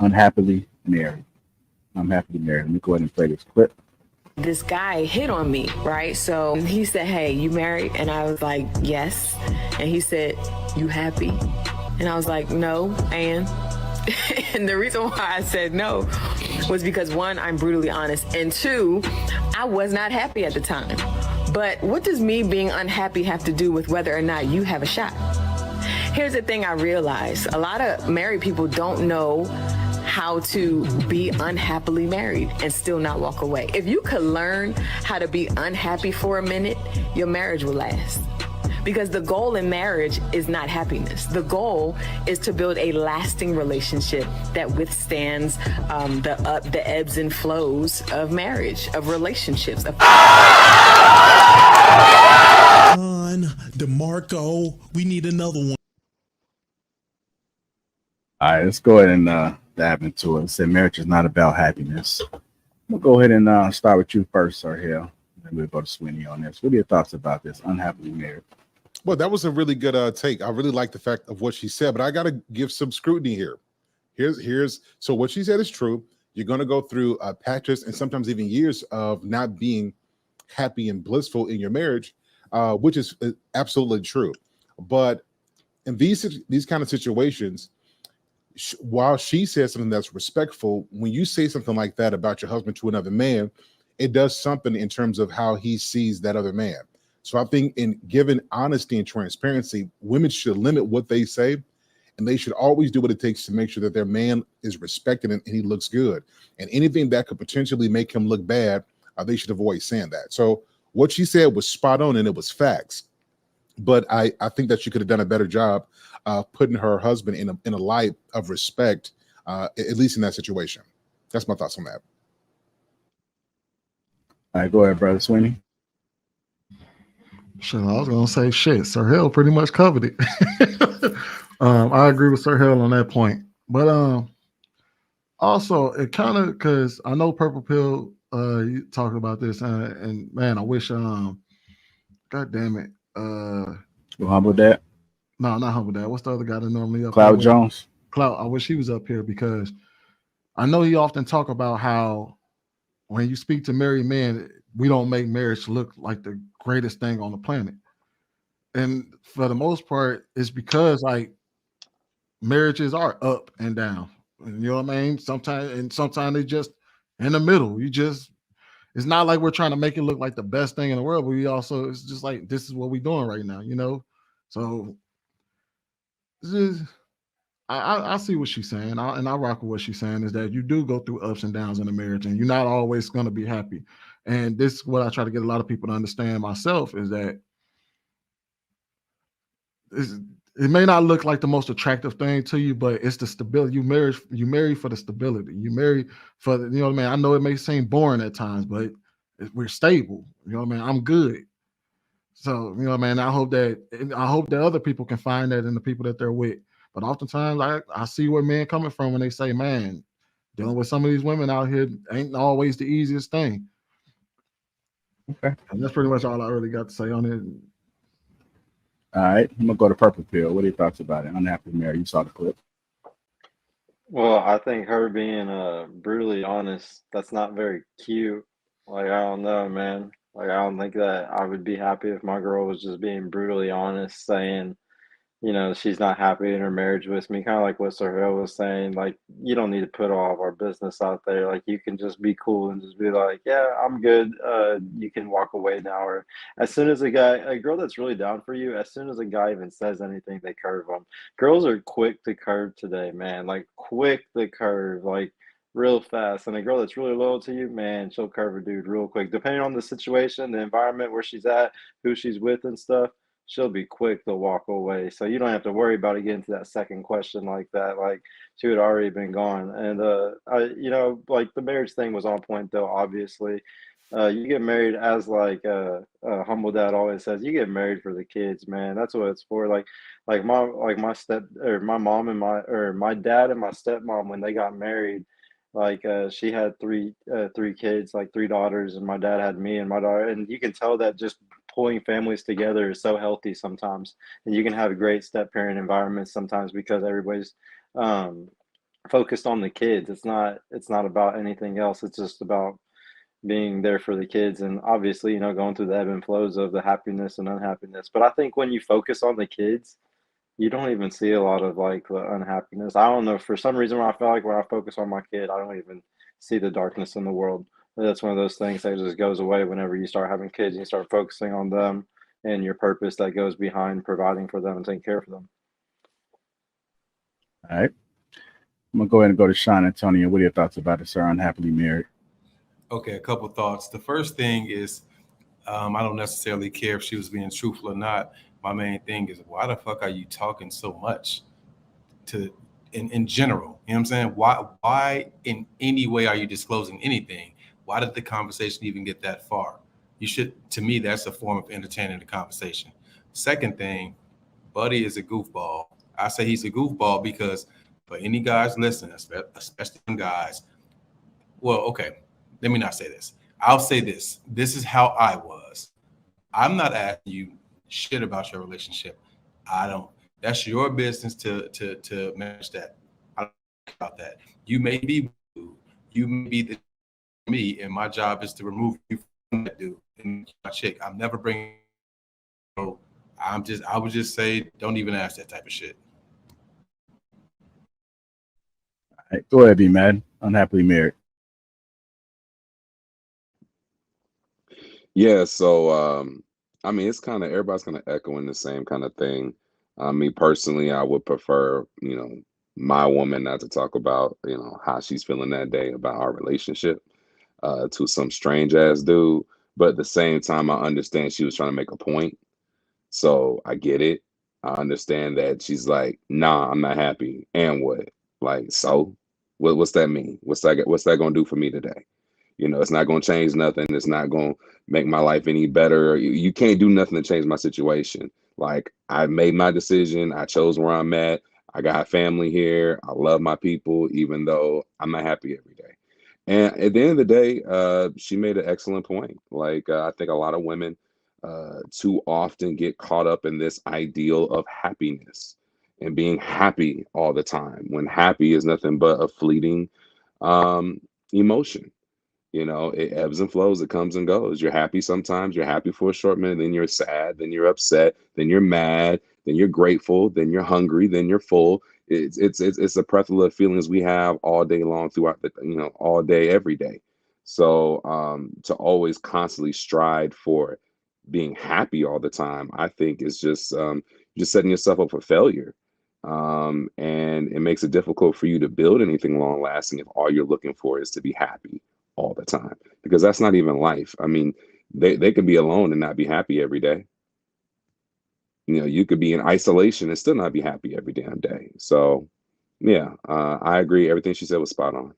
Unhappily Married. I'm happily married. Let me go ahead and play this clip. This guy hit on me, right? So he said, "Hey, you married?" And I was like, "Yes." And he said, "You happy?" And I was like, "No." And the reason why I said no was because one, I'm brutally honest, and two, I was not happy at the time. But what does me being unhappy have to do with whether or not you have a shot? Here's the thing I realized. A lot of married people don't know how to be unhappily married and still not walk away. If you could learn how to be unhappy for a minute, your marriage will last. Because the goal in marriage is not happiness. The goal is to build a lasting relationship that withstands the ebbs and flows of marriage, of relationships. DeMarco, we need another one. All right, let's go ahead and dive into it. It said marriage is not about happiness. We'll go ahead and start with you first, Sir Hill. Then we'll go to Sweeney on this. What are your thoughts about this? Unhappily married. Well, that was a really good take. I really like the fact of what she said, but I got to give some scrutiny here. So what she said is true. You're going to go through patches and sometimes even years of not being happy and blissful in your marriage, which is absolutely true. But in these kind of situations, while she says something that's respectful, when you say something like that about your husband to another man, it does something in terms of how he sees that other man. So I think in giving honesty and transparency, women should limit what they say, and they should always do what it takes to make sure that their man is respected and he looks good. And anything that could potentially make him look bad, they should avoid saying that. So what she said was spot on and it was facts. But I think that she could have done a better job putting her husband in a light of respect, at least in that situation. That's my thoughts on that. All right, go ahead, Brother Sweeney. Shit, I was gonna say shit. Sir Hill pretty much covered it. I agree with Sir Hill on that point. But also it kind of because I know Purple Pill you talked about this and man, I wish God damn it. You humble that? No, not humble that. What's the other guy that normally up Cloud here? Jones. Cloud. I wish he was up here because I know he often talk about how when you speak to married men, we don't make marriage look like the greatest thing on the planet. And for the most part, it's because like marriages are up and down. You know what I mean? Sometimes they just in the middle. It's not like we're trying to make it look like the best thing in the world, but we also it's just like this is what we're doing right now, you know. So it's just, I see what she's saying, and I rock with what she's saying is that you do go through ups and downs in a marriage, and you're not always going to be happy. And this is what I try to get a lot of people to understand myself is that it may not look like the most attractive thing to you, but it's the stability. You marry for the stability. You marry for the, you know what I mean? I know it may seem boring at times, but we're stable. You know what I mean? I'm good. So, you know what I mean? I hope that other people can find that in the people that they're with. But oftentimes I see where men coming from when they say, man, dealing with some of these women out here ain't always the easiest thing. Okay. And that's pretty much all I really got to say on it. All right. I'm gonna go to Purple Pill. What are your thoughts about it? Unhappily married. You saw the clip. Well, I think her being brutally honest, that's not very cute. Like, I don't know, man. Like, I don't think that I would be happy if my girl was just being brutally honest, saying, she's not happy in her marriage with me. Kind of like what Sahel was saying. Like, you don't need to put all of our business out there. Like, you can just be cool and just be like, yeah, I'm good. You can walk away now. Or as soon as a girl that's really down for you, as soon as a guy even says anything, they curve them. Girls are quick to curve today, man. Like, quick to curve. Like, real fast. And a girl that's really loyal to you, man, she'll curve a dude real quick. Depending on the situation, the environment where she's at, who she's with and stuff, she'll be quick to walk away. So you don't have to worry about it getting to that second question like that. Like, she had already been gone. And like the marriage thing was on point though, obviously. You get married as humble dad always says, you get married for the kids, man. That's what it's for. My mom and my dad and my stepmom, when they got married, she had three kids, like three daughters, and my dad had me and my daughter, and you can tell that just pulling families together is so healthy sometimes, and you can have great step parent environments sometimes because everybody's um focused on the kids. It's not about anything else. It's just about being there for the kids, and obviously, going through the ebb and flows of the happiness and unhappiness. But I think when you focus on the kids, you don't even see a lot of like the unhappiness. I don't know, for some reason when I feel like when I focus on my kid, I don't even see the darkness in the world. That's one of those things that just goes away whenever you start having kids and you start focusing on them and your purpose that goes behind providing for them and taking care of them. All right. I'm gonna go ahead and go to Sean Antonio. What are your thoughts about this, sir? Unhappily married. Okay, a couple thoughts. The first thing is, I don't necessarily care if she was being truthful or not. My main thing is, why the fuck are you talking so much to in general? You know what I'm saying? Why in any way are you disclosing anything? Why did the conversation even get that far? You should, to me, that's a form of entertaining the conversation. Second thing, Buddy is a goofball. I say he's a goofball because for any guys listening, especially young guys, well, okay, let me not say this. I'll say this. This is how I was. I'm not asking you shit about your relationship. I don't. That's your business to manage that. I don't care about that. You may be rude. You may be the me, and my job is to remove you from that dude and my chick. I'm never bringing. So I would just say, don't even ask that type of shit. All right, go ahead, be mad. Unhappily married. Yeah, so I mean, it's kind of everybody's kind of echoing the same kind of thing. Me personally, I would prefer, my woman not to talk about, how she's feeling that day about our relationship to some strange ass dude. But at the same time, I understand she was trying to make a point. So I get it. I understand that she's like, nah, I'm not happy. And what? Like, so what's that mean? What's that gonna do for me today? It's not going to change nothing. It's not going to make my life any better. You can't do nothing to change my situation. Like, I made my decision. I chose where I'm at. I got family here. I love my people, even though I'm not happy every day. And at the end of the day, she made an excellent point. Like, I think a lot of women too often get caught up in this ideal of happiness and being happy all the time, when happy is nothing but a fleeting emotion. It ebbs and flows, it comes and goes. You're happy sometimes, you're happy for a short minute, then you're sad, then you're upset, then you're mad, then you're grateful, then you're hungry, then you're full. It's a plethora of feelings we have all day long throughout all day, every day. So to always constantly strive for being happy all the time, I think is just setting yourself up for failure. And it makes it difficult for you to build anything long lasting if all you're looking for is to be happy all the time, because that's not even life. I mean, they could be alone and not be happy every day. You could be in isolation and still not be happy every damn day. So yeah, I agree. Everything she said was spot on.